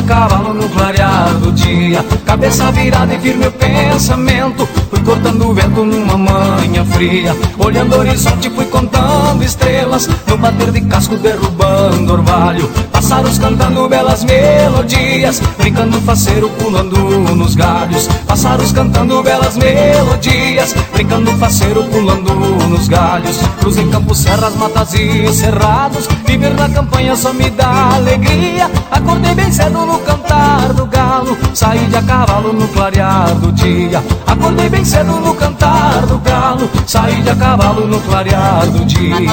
cavalo no clarear do dia. Cabeça virada e firme o pensamento, fui cortando o vento numa manhã fria. Olhando o horizonte fui contando estrelas, no bater de casco derrubando orvalho. Pássaros cantando belas melodias, brincando faceiro pulando nos galhos. Pássaros cantando belas melodias, brincando faceiro pulando nos galhos. Cruzei campos, serras, matas e cerrados, viver na campanha só me dá alegria. Acordei bem cedo no cantar do galo, saí de a cavalo no clarear do dia. Acordei bem cedo no cantar do galo, saí de a cavalo no clarear do dia.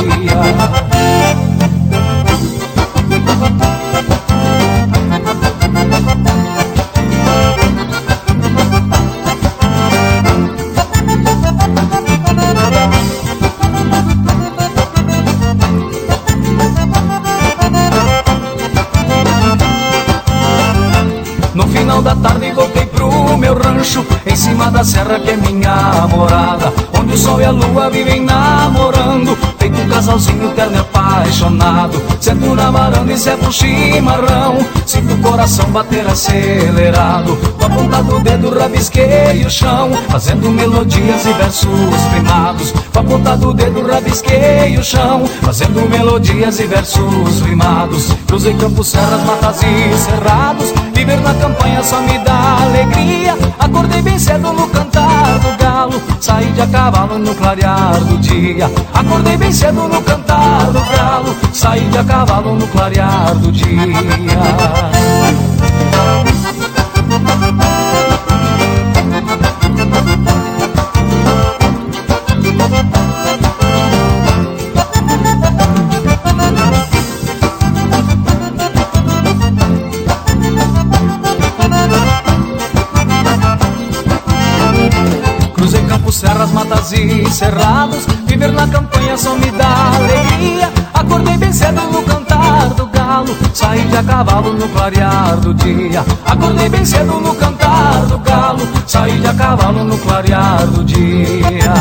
No final da tarde voltei pro meu rancho, em cima da serra que é minha morada, onde o sol e a lua vivem namorando, feito um casalzinho terno e apaixonado. Sento na varanda e servo um chimarrão, sinto o coração bater acelerado. Com a ponta do dedo rabisquei o chão, fazendo melodias e versos rimados. Com a ponta do dedo rabisquei o chão, fazendo melodias e versos rimados. Cruzei campos, serras, matas e cerrados, viver na campanha só me dá alegria. Acordei bem cedo no cantar do galo, saí de a cavalo no clarear do dia. Acordei bem cedo no cantar do galo, saí de a cavalo no clarear do dia. Cruzei campos, serras, matas e cerrados, viver na campanha só me dá alegria. Acordei bem cedo no cantar do galo, saí de a cavalo no clarear do dia. Acordei bem cedo no cantar do galo, saí de a cavalo no clarear do dia.